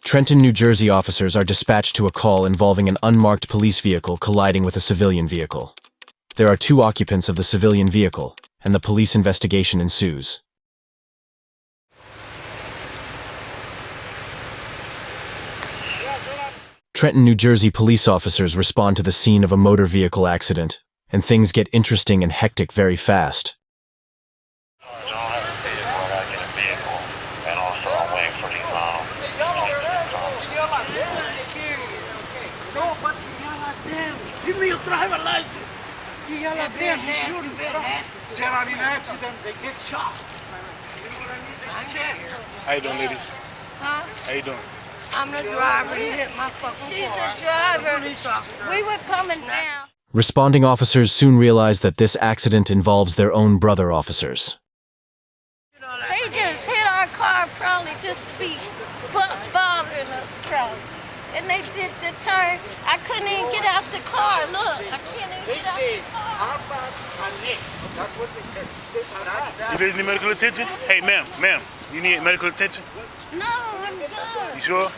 Trenton, New Jersey officers are dispatched to a call involving an unmarked police vehicle colliding with a civilian vehicle. There are 2 occupants of the civilian vehicle, and the police investigation ensues. Trenton, New Jersey police officers respond to the scene of a motor vehicle accident, and things get interesting and hectic very fast. Give me your driver license. You yell at them, you shouldn't. They're on an accident, they get shot. You know what I mean? They're scared. How you doing, ladies? Huh? How you doing? I'm the driver. He hit my fucking car. She's the driver. We were coming down. Responding officers soon realize that this accident involves their own brother officers. They just hit our car, probably just to be bothering us, probably. And they did the turn. I couldn't even get out the car. Look, I can't even get out the car. That's what they said. You guys need medical attention? Hey, ma'am, you need medical attention? No, I'm good. You sure?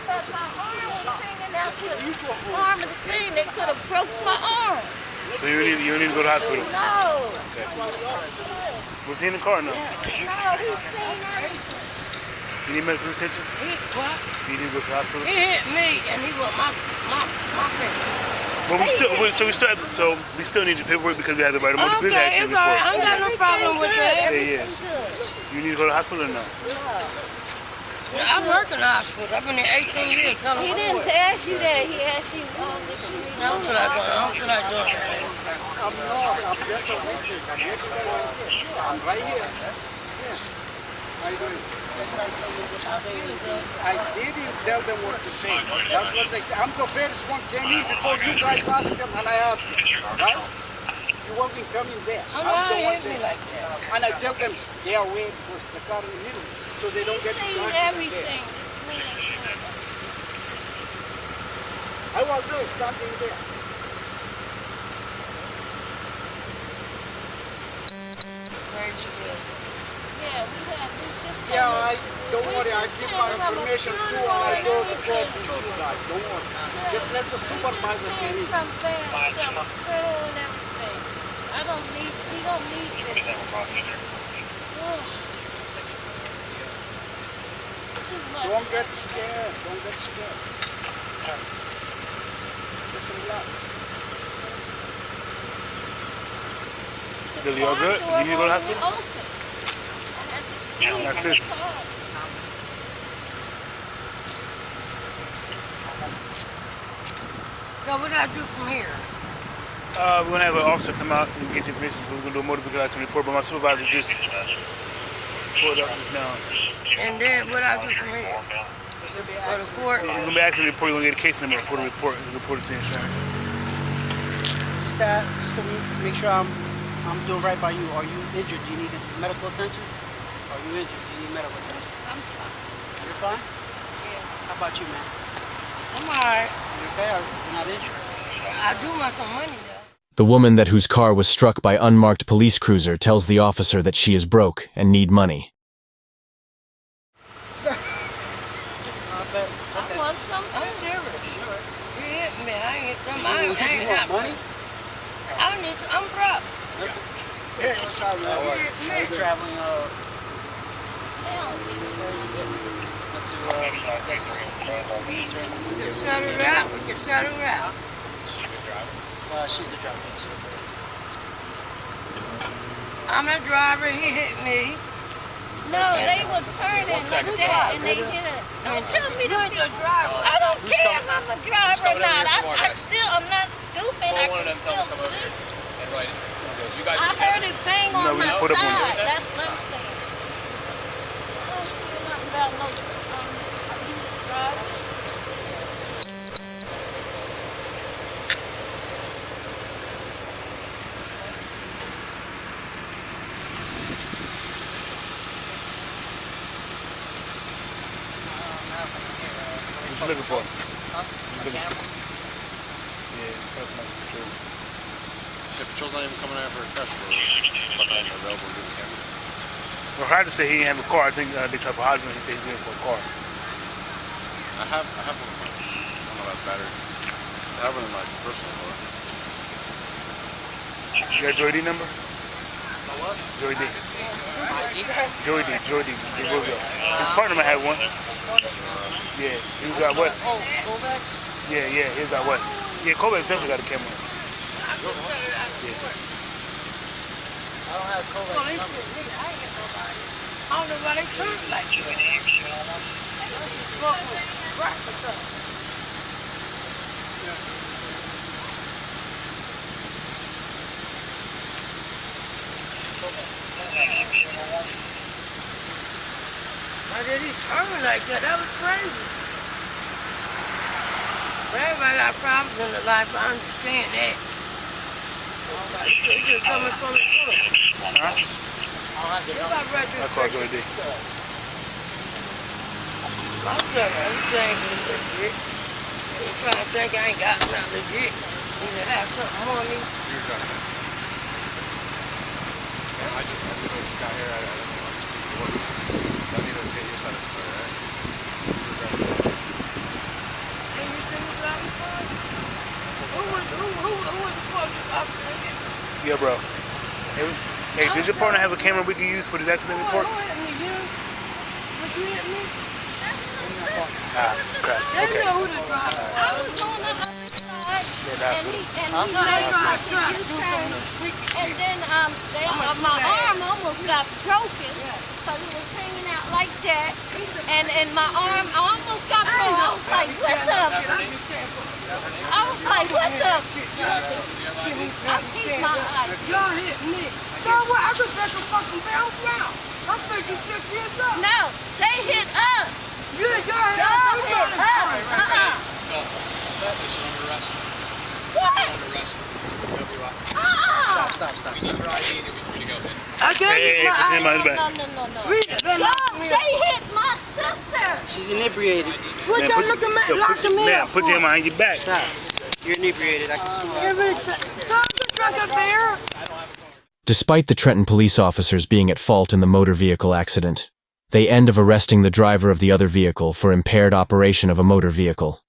But my arm was hanging out to the arm of the tree. They could have broke my arm. So you need to go to the hospital? No. Was he in the car or no? No, he's saying everything. You need medical attention? What? You need to go to the hospital? He hit me and he was my face. Well, we still need your paperwork because we have to write a motor vehicle Okay, accident it's all report. right. I ain't got no problem with that. Yeah. You need to go to the hospital or no? I work in the hospital. I've been there 18 years. He didn't ask you that. He asked you if you need to. I don't feel like doing that. I'm just a witness. I'm right here. How you doing? I didn't tell them what to say. That's what they say. I'm the first one came in before you guys asked him, and I asked him, right? He wasn't coming there. I'm the one there. Like that. And I tell them stay away because the car in the middle, so they don't get the everything. I was there, standing there. Where'd you go? Yeah, we had this. Yeah, don't worry, I give my information too, and I go to court with you guys. Don't worry. Just let the supervisor get in. Some federal and everything. We don't need this. Don't get scared. Don't get scared. Just relax. Billy, you all good? You need to go to the hospital? That's it. So what do I do from here? We're going to have an officer come out and get your information, so we're going to do a motor vehicle accident report, but my supervisor just pulled up just now. And then what do I do from here? Go to court? We're going to be accident report, you're going to get a case number for the report, report it to insurance. Just to make sure I'm doing right by you. Are you injured? Do you need medical attention? Are you injured? Do you need medical attention? I'm fine. You're fine? Yeah. How about you, man? I'm alright. You okay? You're not injured? I do want some money, though. The woman whose car was struck by unmarked police cruiser tells the officer that she is broke and need money. I bet. I want something different. You hit me. I ain't got money. I'm broke. Hey, what's up, man? Are you traveling We can settle it out. she's the driver. I'm the driver. He hit me. No, they was turning like that and they hit it. Don't tell me to be the driver. I don't care if I'm a driver or not. I'm not stupid. I can still see. I heard it bang on my side. That's what I'm saying. I don't care nothing about no driver. What you looking for? Huh? Camera? Yeah, that's my patrol. Yeah, patrol's not even coming out for a test. Available to do the camera. Well, I had to say he didn't have a car. I think they tried for Hosmer. He said he's in for a car. I have one of my, I don't know if that's battery. I have one in my personal car. You got Joy D number? What? Joy D. Joy D? Joy D. His partner might have one. Yeah, he was out west. Oh, Kovacs? Yeah, he was out west. Yeah, Kovacs definitely got a camera. Yeah. I don't have Kovacs number. I don't know why they turn like why did he turn like that? That was crazy. Everybody got problems in their life, I understand that. It's just coming from the front. Huh? I call Joy D. I'm telling you, everything is legit. You trying to think I ain't got nothing legit. You need to have something on me. You're done. I just got here. I don't know. I need to get your side of the story, right? Can you send me black card? Who was the police officer? Yeah, bro. Hey, does your partner have a camera we can use for the accident report? Don't hit me, you. Would you hit me? Ah, okay. They know who the driver was. I was on the other side, and he made U-turn, and then my arm almost got broken, because it was hanging out like that, and my arm almost got broken. I was like, what the? I was like, what the? I keep my eyes. Y'all hit me. So what? I just let the fucking bounce round. I'm 56 years old. No, they hit us. Y'all hit us. Stop. We need your ID and you'll be free to go, man. I gave you my ID. No. Read it. They hit my sister. She's inebriated. What y'all looking at? Locking me up Put your hand on your back. Stop. You're inebriated. I can smell it. Drunk a beer. Despite the Trenton police officers being at fault in the motor vehicle accident, they end up arresting the driver of the other vehicle for impaired operation of a motor vehicle.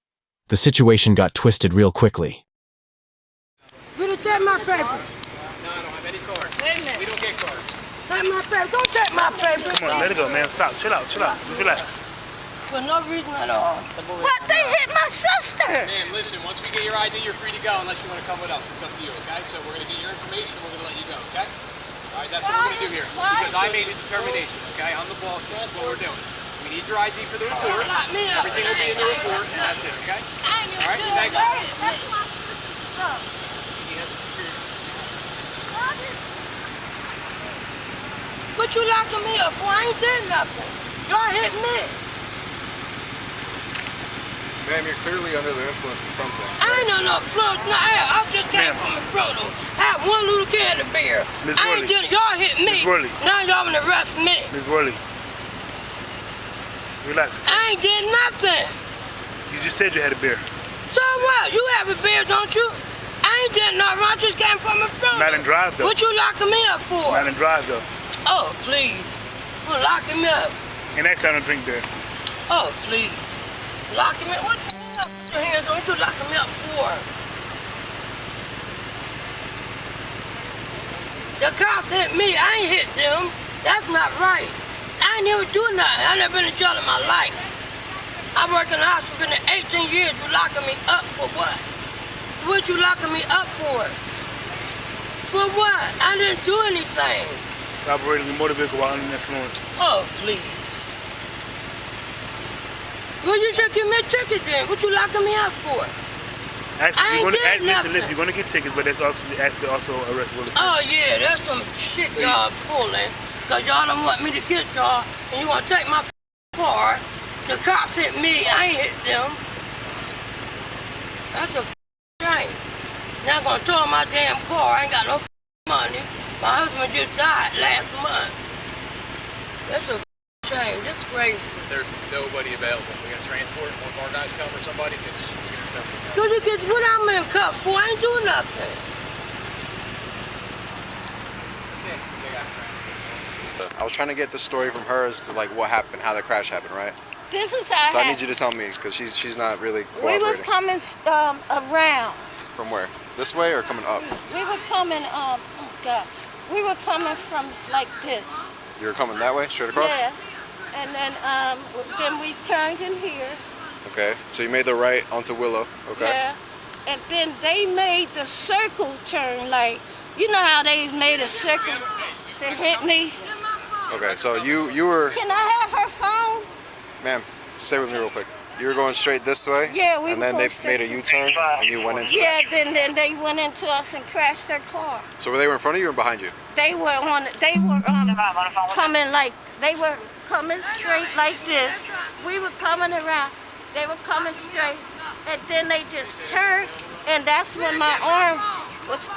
The situation got twisted real quickly. Will you take my paper? No, I don't have any cards. We don't get cards. Take my paper. Don't take my paper. Come on, let it go, man. Stop. Chill out. Relax. For no reason at all. But they hit my sister. Ma'am, listen, once we get your ID, you're free to go unless you want to come with us. It's up to you, okay? So we're going to get your information and we're going to let you go, okay? All right, that's what we're going to do here. Because I made a determination, okay? I'm the boss. This is what we're doing. We need your ID for the report. Everything will be in the report, and that's it, okay? All right, thank you. That's my sister. He has security. What you locking me up for? I ain't did nothing. Y'all hit me. Ma'am, you're clearly under the influence of something. I ain't on no float. No, I just came from the float. I had one little can of beer. Miss I ain't Worley. did. Y'all hit me. Miss Worley. Now y'all gonna arrest me. Ms. Worley. Relax. I ain't did nothing. You just said you had a beer. So what? You have a beer, don't you? I ain't did nothing. I just came from the float. Not in drive, though. What you locking me up for? Not in drive, though. Oh, please. Well, locking me up. And next time, don't drink beer. Oh, please. Locking me up? What the hell? Put your hands on. What you locking me up for? The cops hit me. I ain't hit them. That's not right. I ain't never do nothing. I never been in jail in my life. I worked in the hospital for 18 years. You locking me up for what? What you locking me up for? For what? I didn't do anything. Operating a motor vehicle while under influence. Oh, please. Well, you should give me a ticket then. What you locking me up for? Actually, nothing. you're going to get tickets, but that's actually also arrestable. Oh, yeah, that's some shit y'all pulling. Because y'all don't want me to get y'all, and you want to take my car. The cops hit me. I ain't hit them. That's a shame. Now I'm going to tow my damn car. I ain't got no money. My husband just died last month. That's a shame. That's crazy. There's nobody available. We're going to transport. One of our guys come or somebody, because Cause you get what I'm in cuffs for? I ain't doing nothing. I was trying to get the story from her as to like what happened, how the crash happened, right? this is how. So I need you to tell me because she's not really We was cooperating. coming around. From where? This way or coming up? We were coming. Oh God. We were coming from like this. You were coming that way, straight across? Yeah. And then we turned in here. Okay. So you made the right onto Willow. Okay. Yeah. And then they made the circle turn, like, you know how they made a circle that hit me? Okay, so you were... Can I have her phone? Ma'am, stay with me real quick. You were going straight this way? Yeah, we and were then going they made a U-turn and you went into Yeah, that. then they went into us and crashed their car. So were they in front of you or behind you? They were coming like, they were coming straight like this. We were coming around. They were coming straight. And then they just turned, and that's when my arm was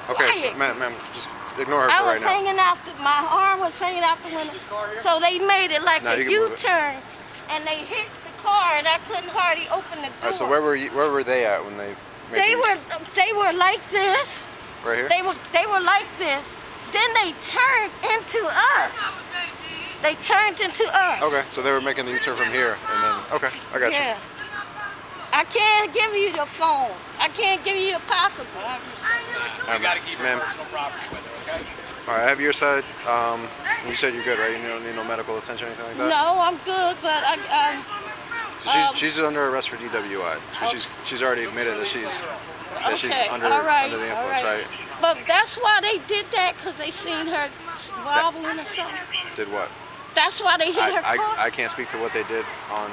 Okay, so, quiet. ma'am, just ignore her I for was right now. hanging out, my arm was hanging out the window. So they made it like No, a you can move it. U-turn, and they hit the car, and I couldn't hardly open the door. All right, so where were they at when they made They were like this. Right here? They were like this. Then they turned into us. They turned into us. Okay, so they were making the U-turn from here, and then, okay, I got Yeah. I can't give you the phone. I can't give you a pocketbook. you. You gotta keep Ma'am. your personal property with her, okay? All right, I have your side. You said you're good, right? You don't need no medical attention or anything like that? No, I'm good, but So she's under arrest for DWI. So she's already admitted that she's okay, under all right, the influence, all right? But that's why they did that, because they seen her wobbling or something. Did what? That's why they hit her car. I can't speak to what they did on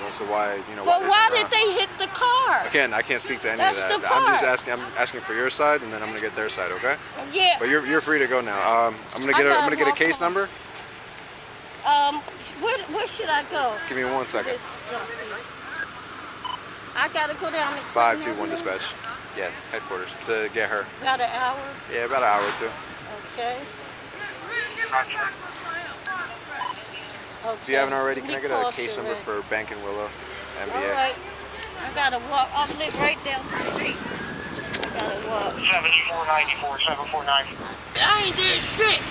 as to why, you know. But why they did they hit the car? I can't speak to any That's of that. the I'm just part. asking for your side, and then I'm gonna get their side, okay? Yeah. But you're free to go now. I'm gonna get a case number. Where should I go? Give me 1 second. I gotta go down to 521 dispatch. Yeah, headquarters to get her. About an hour. Yeah, about an hour or two. Okay. If you haven't already, can I get a Call case number Sheree. for Bank and Willow, All MBA? right. I gotta walk. I live right down the street. I gotta walk. 7494, 749. I ain't did shit.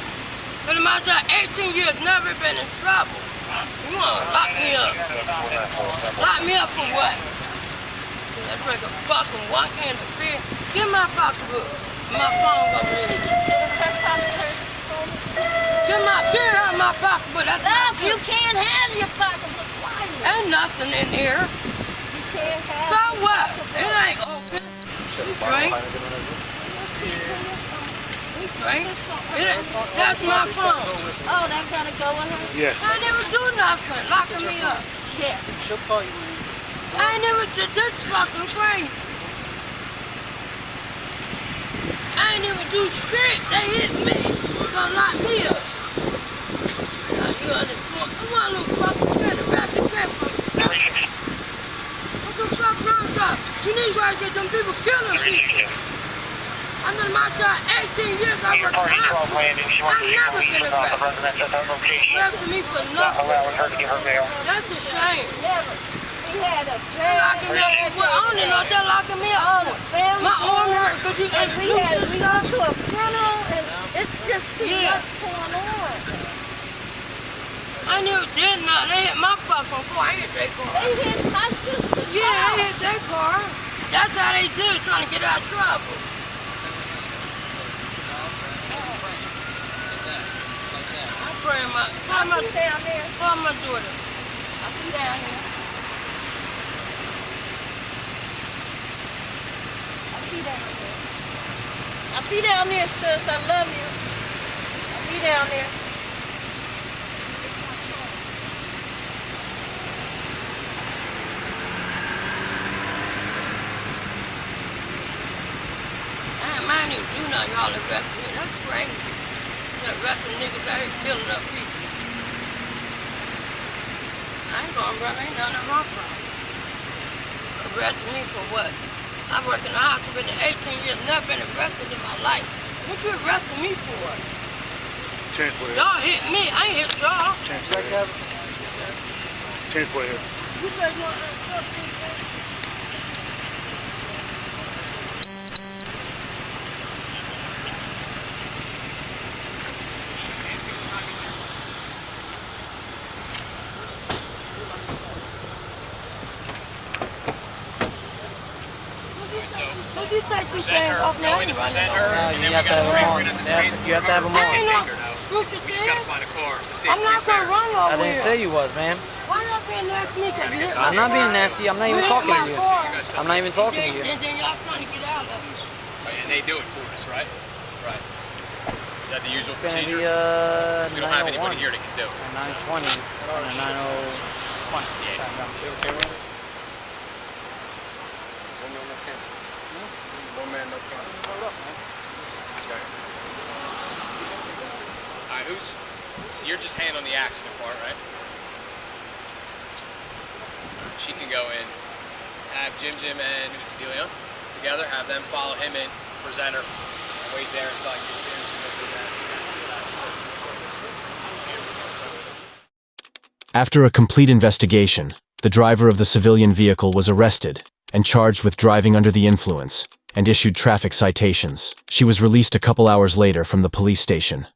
Been in my job 18 years, never been in trouble. You wanna lock me up? Lock me up for what? That drink a fucking one can of beer. Get my pocketbook. My phone gonna be in it. Get my beer out of my pocketbook. That's my Love, you can't have your pocketbook. Why? Ain't nothing in here. You can't have. So what? It ain't open. You drink. You drink. That's my phone. Oh, that gotta go in her? Yes. I never do nothing. Locking me up. Yeah. She'll call you when I ain't never did this fucking crazy. I ain't never do shit. They hit me. Gonna lock me up. Now you understand? Come on, little fucking shit about the paper. What the fuck wrong with that? You need to go get them people killing people. I'm in my job 18 years. I work in the hospital. I've never been arrested. Arrested me for nothing. Allowing her to get her mail. That's a shame. Never. We had a They're locking me up. Well, I don't even know what they're locking me up all for. the family. My arm hurt because you And we go to a funeral, and it's just too Yeah. much going on. I never did nothing. They hit my fucking car. I hit their car. They hit my sister's Yeah, car. I hit their car. That's how they do it, trying to get out of trouble. I'm praying I'll be down there. call my daughter. I'll be down here. I'll be down there. I'll be down there, sis. I love you. I'll be down there. I ain't even do nothing. Y'all arrested me. That's crazy. You're arresting niggas out here killing up people. I ain't gonna run. Ain't none of my problem. Arresting me for what? I work in the hospital. Been in 18 years. Never been arrested in my life. What you arresting me for? Change for you. Y'all hit me. I ain't hit y'all. Change for you. Change for you. You guys want to you take these present things her, off now? go in and present her, and then you we have to got have to them on. we're gonna have to Yeah, transport you have to have them her. on. We I can't take her now. Look at We just got to find a car to stay I'm not gonna run no I didn't say you was, man. Why not being nasty? Cause you I'm not being nasty. I'm not even talking to you. guys I'm not even talking to you. And then y'all trying to get out of it. Right, and they do it for us, right? Right. Is that the usual It's gonna procedure? be We don't have anybody 901. here that can do it. 920 and a 901. One man, no camera. All right, so you're just handling the accident part, right? She can go in, have Jim and DeLeon together, have them follow him in, present her, and wait there until I get there. After a complete investigation, the driver of the civilian vehicle was arrested and charged with driving under the influence and issued traffic citations. She was released a couple hours later from the police station.